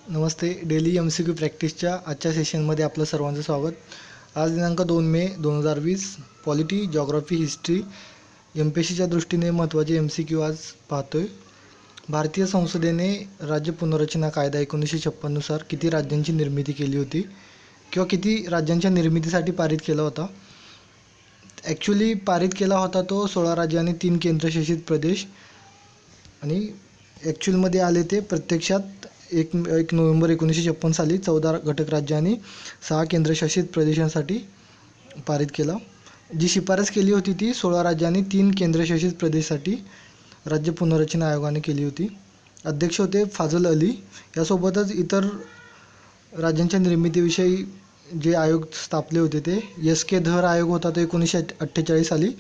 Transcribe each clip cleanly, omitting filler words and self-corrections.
नमस्ते. Daily MCQ प्रॅक्टिसच्या आजच्या सेशनमध्ये आपलं सर्वांचं स्वागत. आज दिनांक 2 मे 2020. पॉलिटी, जॉग्राफी, हिस्ट्री MPSCच्या दृष्टीने महत्त्वाचे MCQ आज पाहतोय. भारतीय संसदेने राज्य पुनर्रचना कायदा 1956 नुसार किती राज्यांची निर्मिती केली होती किंवा किती राज्यांच्या निर्मितीसाठी पारित केला होता? ॲक्च्युली पारित केला होता तो 16 राज्य आणि 3 केंद्रशासित प्रदेश आणि ॲक्च्युअलमध्ये आले ते प्रत्यक्षात 1 नोव्हेंबर 1956 साली 14 घटक राज्य आणि 6 केंद्रशासित प्रदेशांसाठी पारित केला. जी शिफारस केली होती ती 16 राज्य आणि 3 केंद्रशासित प्रदेशासाठी राज्य पुनर्रचना आयोगाने केली होती. अध्यक्ष होते फाजल अली. यासोबतच इतर राज्यांच्या निर्मितीविषयी जे आयोग स्थापले होते ते SK धर आयोग होता तो 1948 साली.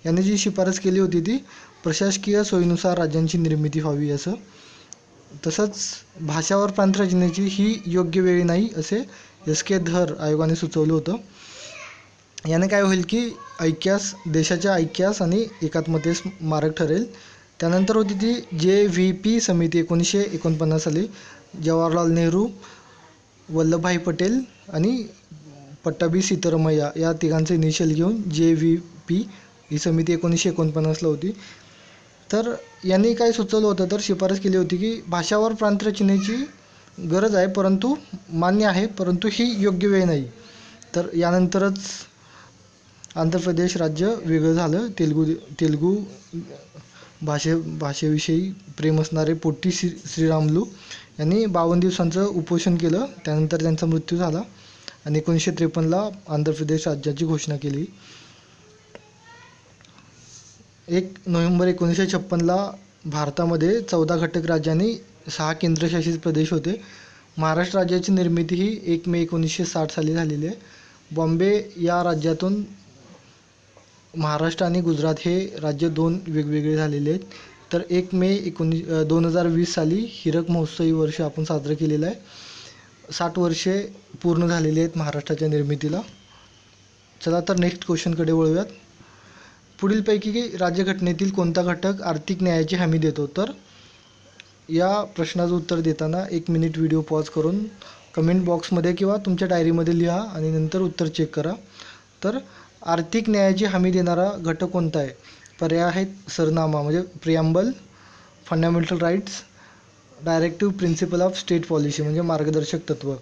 याने जी शिफारस केली होती ती प्रशासकीय सोयीनुसार राज्यांची निर्मिती व्हावी असं. तसंच भाषावर प्रांत रचनेची ही योग्य वेळी नाही असे SK धर आयोगाने सुचवलं होतं. याने काय होईल की देशाच्या ऐक्यास आणि एकात्मतेस मारक ठरेल. त्यानंतर होती ती JVP समिती 1949 साली. जवाहरलाल नेहरू, वल्लभभाई पटेल आणि पट्टाभी सीतारामय्या या तिघांचे इनिशियल घेऊन JVP ही समिती 1949ला होती. तर यांनी काय सुचवलं होतं तर शिफारस केली होती की भाषावर प्रांत रचनेची गरज आहे परंतु मान्य आहे परंतु ही योग्य वेळ नाही. तर यानंतरच आंध्र प्रदेश राज्य वेगळं झालं. तेलुगू भाषेविषयी प्रेम असणारे पोट्टी श्रीरामुलू यांनी 52 दिवसांचं उपोषण केलं. त्यानंतर त्यांचा मृत्यू झाला आणि 1953ला आंध्र प्रदेश राज्याची घोषणा केली. 1 नोव्हेंबर 1956ला भारतामध्ये 14 घटक राज्य आणि 6 केंद्रशासित प्रदेश होते. महाराष्ट्र राज्याची निर्मिती ही 1 मे 1960 साली झालेली आहे. बॉम्बे या राज्यातून महाराष्ट्र आणि गुजरात हे राज्य 2 वेगवेगळे झालेले आहेत. तर 1 मे 2020 साली हीरक महोत्सव ही वर्ष आपण साजरं केलेलं आहे. 60 वर्षे पूर्ण झालेली आहेत महाराष्ट्राच्या निर्मितीला. चला तर नेक्स्ट क्वेश्चनकडे वळूयात. पुढीलपैकी राज्यघटनेतील कोणता घटक आर्थिक न्यायाची हमी देतो? तर या प्रश्नाचं उत्तर देताना 1 मिनिट व्हिडिओ पॉज करून कमेंट बॉक्समध्ये किंवा तुमच्या डायरीमध्ये लिहा आणि नंतर उत्तर चेक करा. तर आर्थिक न्यायाची हमी देणारा घटक कोणता आहे? पर्याय आहेत सरनामा म्हणजे preamble, fundamental rights, directive principle of state policy म्हणजे मार्गदर्शक तत्त्व.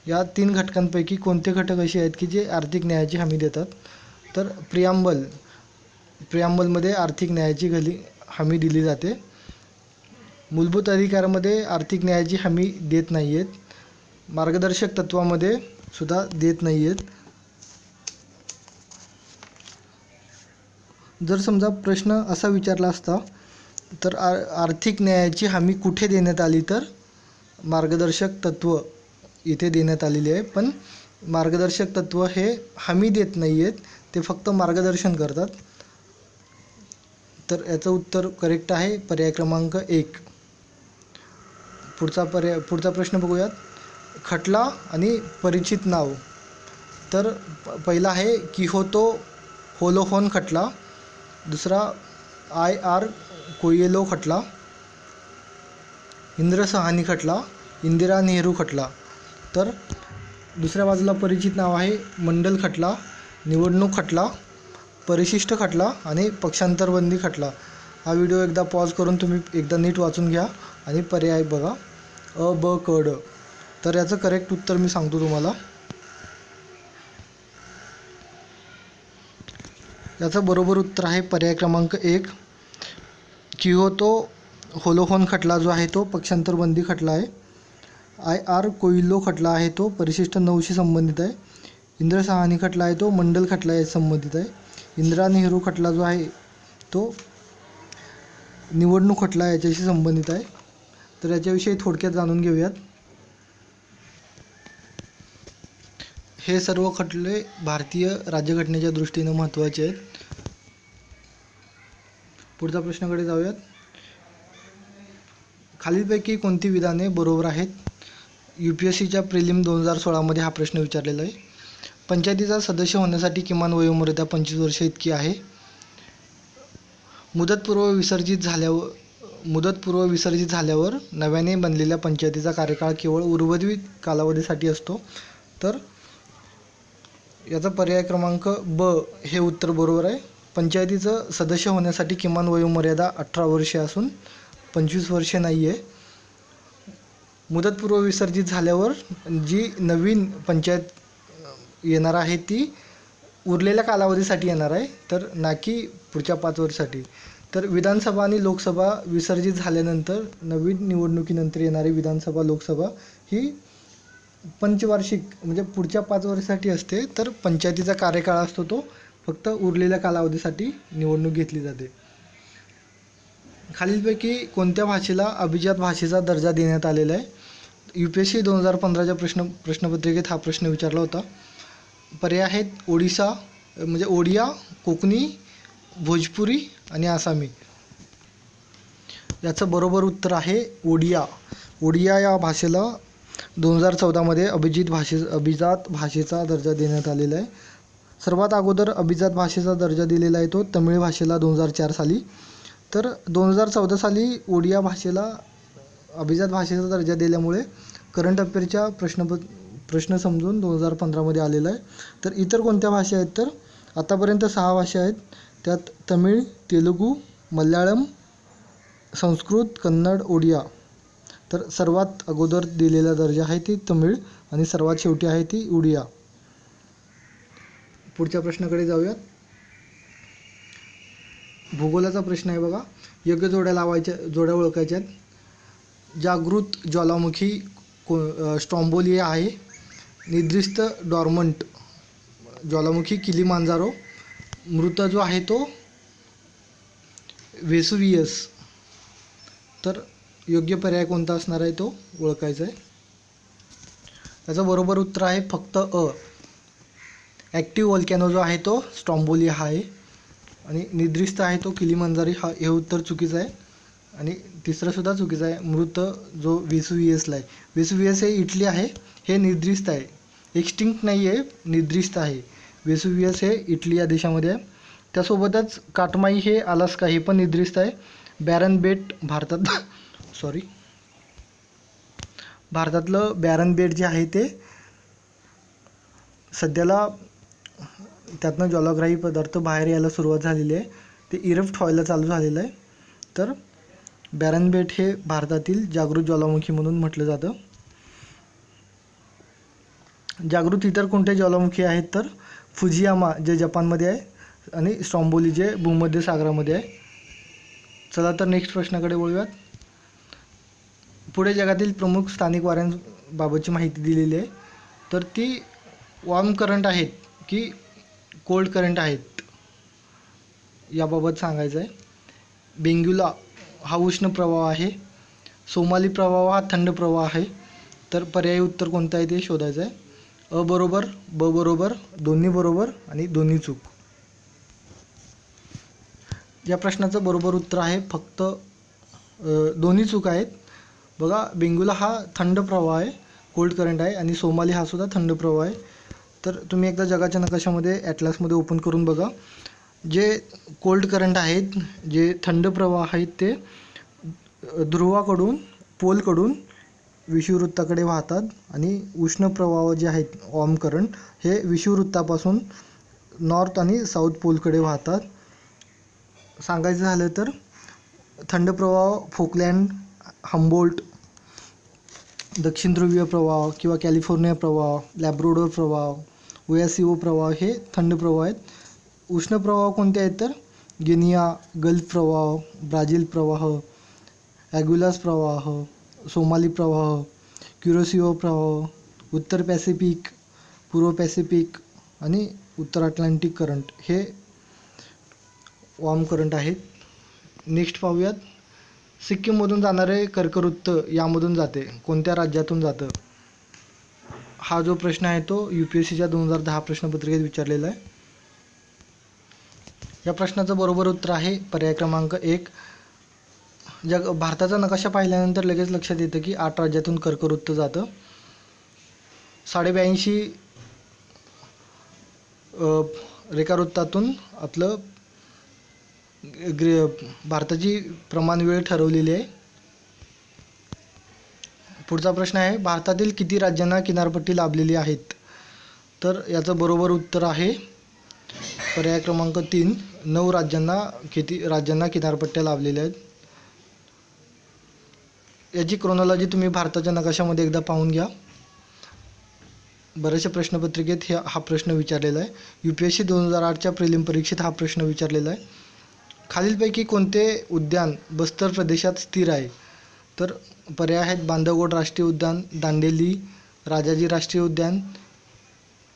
या 3 घटकांपैकी कोणते घटक असे आहेत की जे आर्थिक न्यायाची हमी देतात? तर प्रिॲम्बलमध्ये आर्थिक न्यायाची हमी दिली जाते. मूलभूत अधिकारामध्ये आर्थिक न्यायाची हमी देत नाही आहेत. मार्गदर्शक तत्त्वामध्ये सुद्धा देत नाही आहेत. जर समजा प्रश्न असा विचारला असता तर आर्थिक न्यायाची हमी कुठे देण्यात आली तर मार्गदर्शक तत्त्व इथे देण्यात आलेली आहे. पण मार्गदर्शक तत्त्व हे हमी देत नाही आहेत, ते फक्त मार्गदर्शन करतात. तर याचं उत्तर करेक्ट आहे पर्याय क्रमांक 1. पुढचा प्रश्न बघूयात. खटला आणि परिचित नाव. तर पहिला आहे किहोतो होलोहोन खटला, दुसरा IR कोयेलो खटला, इंद्रसहानी खटला, इंदिरा नेहरू खटला. तर दुसऱ्या बाजूला परिचित नाव आहे मंडल खटला, निवडणूक खटला, परिशिष्ट खटला आणि पक्षांतरबंदी खटला. हा व्हिडिओ एकदा पॉज करून तुम्ही एकदा नीट वाचून घ्या आणि पर्याय बघा अ, ब, क, ड. तर याचं करेक्ट उत्तर मी सांगतो तुम्हाला. याचं बरोबर उत्तर आहे पर्याय क्रमांक 1. किहोतो होलोहोन खटला जो आहे तो पक्षांतरबंदी खटला आहे. IR कोयिलो खटला आहे तो परिशिष्ट 9शी संबंधित आहे. इंद्रसहानी खटला आहे तो मंडल खटला याशी संबंधित आहे. इंदिरा नेहरू खटला जो आहे तो निवडणूक खटला याच्याशी संबंधित आहे. तर याच्याविषयी थोडक्यात जाणून घेऊयात. हे सर्व खटले भारतीय राज्यघटनेच्या दृष्टीनं महत्त्वाचे आहेत. पुढच्या प्रश्नाकडे जाऊयात. खालीलपैकी कोणती विधाने बरोबर आहेत? UPSCच्या प्रिलिम 2016मध्ये हा प्रश्न विचारलेला आहे. पंचायतीचा सदस्य होण्यासाठी किमान वयोमर्यादा 25 वर्षे इतकी आहे. मुदतपूर्व विसर्जित मुदतपूर्व विसर्जित झाल्यावर नव्याने बनलेल्या पंचायतीचा कार्यकाळ केवळ उर्वरित कालावधीसाठी असतो. तर याचा पर्याय क्रमांक ब हे उत्तर बरोबर आहे. पंचायतीचं सदस्य होण्यासाठी किमान वयोमर्यादा 18 वर्षे असून 25 वर्षे नाही आहे. मुदतपूर्व विसर्जित झाल्यावर जी नवीन पंचायत येणार आहे ती उरलेल्या कालावधीसाठी येणार आहे, तर ना की पुढच्या 5 वर्षासाठी. तर विधानसभा आणि लोकसभा विसर्जित झाल्यानंतर नवीन निवडणुकीनंतर येणारी विधानसभा लोकसभा ही पंचवार्षिक म्हणजे पुढच्या 5 वर्षासाठी असते. तर पंचायतीचा कार्यकाळ असतो तो फक्त उरलेल्या कालावधीसाठी निवडणूक घेतली जाते. खालीलपैकी कोणत्या भाषेला अभिजात भाषेचा दर्जा देण्यात आलेला आहे? UPSC 2015च्या प्रश्नपत्रिकेत हा प्रश्न विचारला होता. पर्याय आहेत ओडिसा म्हणजे ओडिया, कोकणी, भोजपुरी आणि आसामी. याचं बरोबर उत्तर आहे ओडिया. ओडिया या भाषेला 2014मध्ये अभिजात भाषेचा दर्जा देण्यात आलेला आहे. सर्वात अगोदर अभिजात भाषेचा दर्जा दिलेला आहे तो तमिळ भाषेला 2004 साली. तर 2014 साली ओडिया भाषेला अभिजात भाषेचा दर्जा दिल्यामुळे करंट अफेअरच्या प्रश्न समजून 2015मध्ये आलेला आहे. तर इतर कोणत्या भाषा आहेत? तर आतापर्यंत 6 भाषा आहेत. त्यात तमिळ, तेलुगू, मल्याळम, संस्कृत, कन्नड, ओडिया. तर सर्वात अगोदर दिलेला दर्जा आहे ती तमिळ आणि सर्वात शेवटी आहे ती ओडिया. पुढच्या प्रश्नाकडे जाऊयात. भूगोलाचा प्रश्न आहे बघा. योग्य जोड्या ओळखायच्या आहेत. जागृत ज्वालामुखी स्ट्रॉम्बोली आहे. निद्रिस्त डॉर्मंट ज्वालामुखी किलीमांजारो. मृत जो आहे तो वेसुवियस. तर योग्य पर्याय कोणता असणार आहे तो ओळखायचा आहे. त्याचं बरोबर उत्तर आहे फक्त अ. ॲक्टिव्ह व्हॉल्कॅनो जो आहे तो स्ट्रॉम्बोली हा आहे आणि निद्रिस्त आहे तो किलीमांजारो हे उत्तर चुकीचं आहे. आणि तिसरंसुद्धा चुकीचं आहे. मृत जो वेसुवियसला आहे. वेसुवियस हे इटली आहे. हे निद्रिस्त आहे. एक्स्टिंक्ट नाही आहे, निद्रिस्त आहे. वेसुवियस हे इटली या देशामध्ये आहे. त्यासोबतच काटमाई हे अलास्का हे पण निद्रिस्त आहे. बॅरन बेट भारतातलं बॅरन बेट जे आहे ते सध्याला त्यातनं ज्वालाग्राही पदार्थ बाहेर यायला सुरुवात झालेली आहे. ते इरप्ट व्हायला चालू झालेलं आहे. तर बॅरन बेट हे भारतातील जागृत ज्वालामुखी म्हणून म्हटलं जातं. जागृत इतर कोणते ज्वालामुखी आहेत? तर फुजियामा जे जपानमध्ये आहे आणि स्ट्रॉम्बोली जे भूमध्य सागरामध्ये आहे. चला तर नेक्स्ट प्रश्नाकडे वळूयात. पुढे जगातील प्रमुख स्थानिक वाऱ्यांबाबतची माहिती दिलेली आहे. तर ती वॉर्म करंट आहेत की कोल्ड करंट आहेत याबाबत सांगायचं आहे. बेंग्युला हा उष्ण प्रवाह आहे. सोमाली प्रवाह हा थंड प्रवाह आहे. तर पर्यायी उत्तर कोणतं आहे ते शोधायचं आहे. अ बरोबर, ब बरोबर, दोन्ही बरोबर आणि दोन्ही चूक. या प्रश्नाचं बरोबर उत्तर आहे फक्त दोन्ही चूक आहेत. बघा, बेंगुला हा थंड प्रवाह आहे, कोल्ड करंट आहे आणि सोमाली हा सुद्धा थंड प्रवाह आहे. तर तुम्ही एकदा जगाच्या नकाशामध्ये ॲटलासमध्ये ओपन करून बघा. जे कोल्ड करंट आहेत, जे थंड प्रवाह आहेत ते ध्रुवाकडून पोलकडून विषुववृत्ताकडे वाहतात आणि उष्ण प्रवाह जे आहेत वॉर्म करंट हे विषुववृत्तापासून नॉर्थ आणि साऊथ पोलकडे वाहतात. सांगायचं झालं तर थंड प्रवाह फोकलँड, हम्बोल्ट, दक्षिण ध्रुवीय प्रवाह किंवा कॅलिफोर्निया प्रवाह, लॅब्राडोर प्रवाह, ओयासिओ प्रवाह हे थंड प्रवाह आहेत. उष्ण प्रवाह कोणते आहेत? तर गिनिया, गल्फ प्रवाह, ब्राझील प्रवाह, ॲग्युलास प्रवाह, सोमाली प्रवाह, क्युरोसिओ प्रवाह, उत्तर पॅसिफिक, पूर्व पॅसिफिक आणि उत्तर अटलांटिक करंट हे वॉर्म करंट आहेत. नेक्स्ट पाहूयात. सिक्कीममधून जाणारे कर्कवृत्त यामधून जाते, कोणत्या राज्यातून जातं? हा जो प्रश्न आहे तो UPSCच्या 2010 प्रश्नपत्रिकेत विचारलेला आहे. या प्रश्नाचं बरोबर उत्तर आहे पर्याय क्रमांक 1. भारताचा नकाशा पाहिल्यानंतर लगेच लक्षात येतं की 8 राज्यातून कर्कवृत्त जातं. 82 रेखावृत्तातून आपलं भारताची प्रमाण वेळ ठरवलेली आहे. पुढचा प्रश्न आहे, भारतातील किती राज्यांना किनारपट्टी लाभलेली आहेत? तर याचं बरोबर उत्तर आहे पर्याय क्रमांक 3, 9 राज्यांना किनारपट्ट्या लाभलेल्या आहेत. याची क्रोनॉलॉजी तुम्ही भारताच्या नकाशामध्ये एकदा पाहून घ्या. बऱ्याचशा प्रश्नपत्रिकेत हा प्रश्न विचारलेला आहे. UPSC 2008च्या प्रिलिम परीक्षेत हा प्रश्न विचारलेला आहे. खालीलपैकी कोणते उद्यान बस्तर प्रदेशात स्थिर आहे? तर पर्याय आहेत बांधवगड राष्ट्रीय उद्यान, दांडेली राजाजी राष्ट्रीय उद्यान,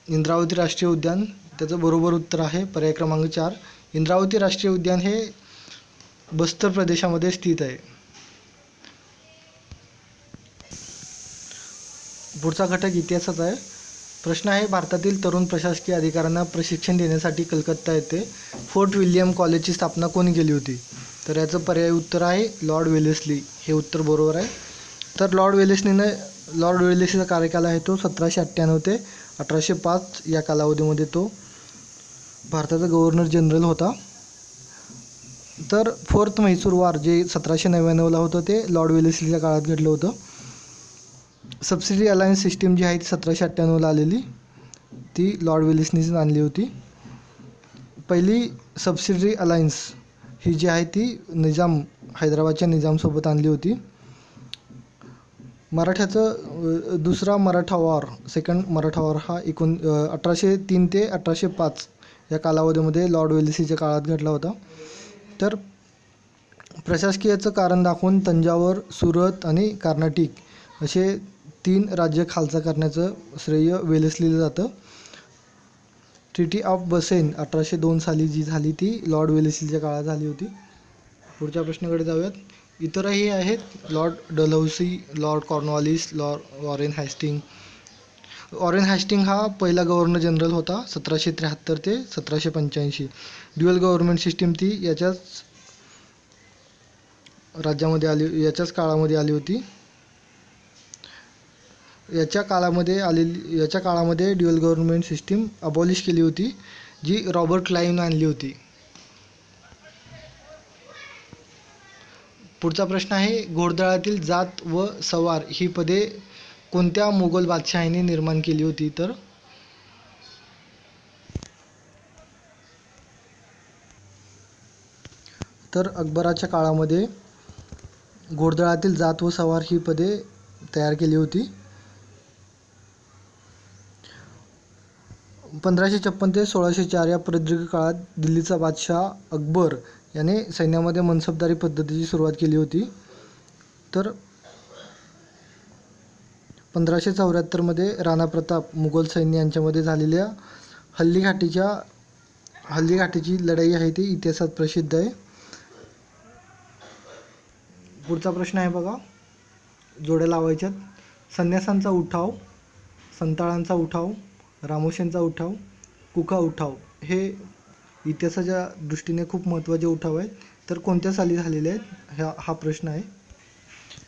इंद्रावती राष्ट्रीय उद्यान. त्याचं बरोबर उत्तर आहे पर्याय क्रमांक 4, इंद्रावती राष्ट्रीय उद्यान हे बस्तर प्रदेशामध्ये स्थित आहे. पुढचा घटक इतिहासाचा आहे. प्रश्न आहे, भारतातील तरुण प्रशासकीय अधिकाऱ्यांना प्रशिक्षण देण्यासाठी कलकत्ता येथे फोर्ट विल्यम कॉलेजची स्थापना कोणी केली होती? तर याचं पर्यायी उत्तर आहे लॉर्ड वेलेस्ली. हे उत्तर बरोबर आहे. तर लॉर्ड वेलेस्लीचा कार्यकाल आहे तो 1798 ते 1805 या कालावधीमध्ये तो भारताचा गव्हर्नर जनरल होता. तर फोर्थ म्हैसूर वार जे 1799ला होतं ते लॉर्ड वेलेस्लीच्या काळात घडलं होतं. सबसिडी अलायन्स सिस्टीम जी आहे ती 1798ला आलेली, ती लॉर्ड वेलेस्लीने आणली होती. पहिली सबसिडी अलायन्स ही जी आहे ती हैदराबादच्या निजामसोबत आणली होती. मराठ्याचं दुसरा Maratha war, second Maratha war हा 1803 ते 1805 या कालावधीमध्ये लॉर्ड वेलेस्लीच्या काळात घडला होता. तर प्रशासकीयचं कारण दाखवून तंजावर, सुरत आणि कर्नाटिक असे 3 राज्य खालसा करण्याचं श्रेय वेलेस्लीला जातं. ट्रिटी ऑफ बसेन 1802 साली जी झाली ती लॉर्ड वेलेस्लीच्या काळात झाली होती. पुढच्या प्रश्नाकडे जाऊयात. इतरही आहेत, Lord Dalhousie, Lord Cornwallis, Lord Warren Hastings हा पहिला गव्हर्नर जनरल होता 1773 ते 1785. ड्युअल गव्हर्नमेंट सिस्टीम ती याच्याच काळामध्ये आली होती. याच्या काळामध्ये ड्युअल गव्हर्नमेंट सिस्टीम अबॉलिश केली होती, जी रॉबर्ट क्लाईव्हने आणली होती. पुढचा प्रश्न आहे, घोडदळातील जात व सवार ही पदे कोणत्या मोगल बादशहाने निर्माण केली होती? तर अकबराच्या काळामध्ये घोडदळातील जात व सवार ही पदे तयार केली होती. 1556 ते 1604 या प्रदीर्घ काळात दिल्लीचा बादशाह अकबर याने सैन्यामध्ये मनसबदारी पद्धतीची सुरुवात केली होती. तर 1574 मध्ये राणा प्रताप मुघल सैन्य यांच्यामध्ये झालेल्या हल्लीघाटीची लढाई आहे ती इतिहासात प्रसिद्ध आहे. पुढचा प्रश्न आहे बघा, जोड्या लावायच्यात. संन्यासांचा उठाव, संताळांचा उठाव, रामोश्यांचा उठाव, कुका उठाव हे इतिहासाच्या दृष्टीने खूप महत्त्वाचे उठाव आहेत. तर कोणत्या साली झालेले आहेत हा प्रश्न आहे.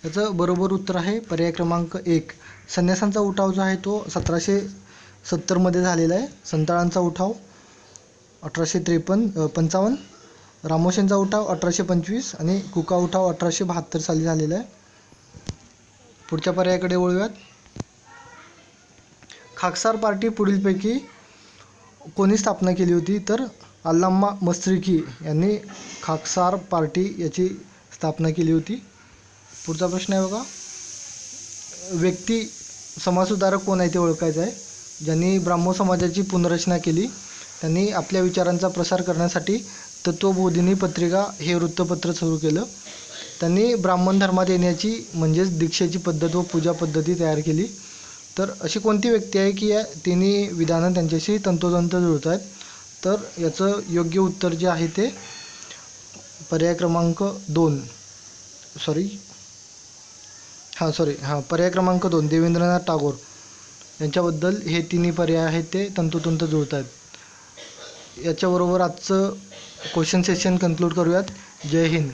याचं बरोबर उत्तर आहे पर्याय क्रमांक 1, संन्यासांचा उठाव जो आहे तो 1770 मध्ये झालेला आहे. संताळांचा उठाव 1855, रामोश्यांचा उठाव 1825 आणि कुका उठाव 1872 साली झालेला आहे. पुढच्या पर्यायाकडे वळूयात. खाकसार पार्टी पुढीलपैकी कोणी स्थापना केली होती? तर अल्लामा मस्रिकी यांनी खाकसार पार्टी याची स्थापना केली होती. पुढचा प्रश्न आहे बघा, व्यक्ती समाजसुधारक कोण आहे ते ओळखायचं आहे. ज्यांनी ब्राह्मो समाजाची पुनर्रचना केली, त्यांनी आपल्या विचारांचा प्रसार करण्यासाठी तत्वबोधिनी पत्रिका हे वृत्तपत्र सुरू केलं. त्यांनी ब्राह्मण धर्मात येण्याची म्हणजेच दीक्षेची पद्धत व पूजा पद्धती तयार केली. तर अशी कोणती व्यक्ती आहे की या तिन्ही विधानं त्यांच्याशी तंतोतंत जुळत आहेत? तर याचं योग्य उत्तर जे आहे ते पर्याय क्रमांक 2 पर्याय क्रमांक 2 देवेंद्रनाथ टागोर यांच्याबद्दल हे तिन्ही पर्याय आहेत ते तंतोतंत जुळत आहेत. याच्याबरोबर आजचं क्वेश्चन सेशन कन्क्लूड करूयात. जय हिंद.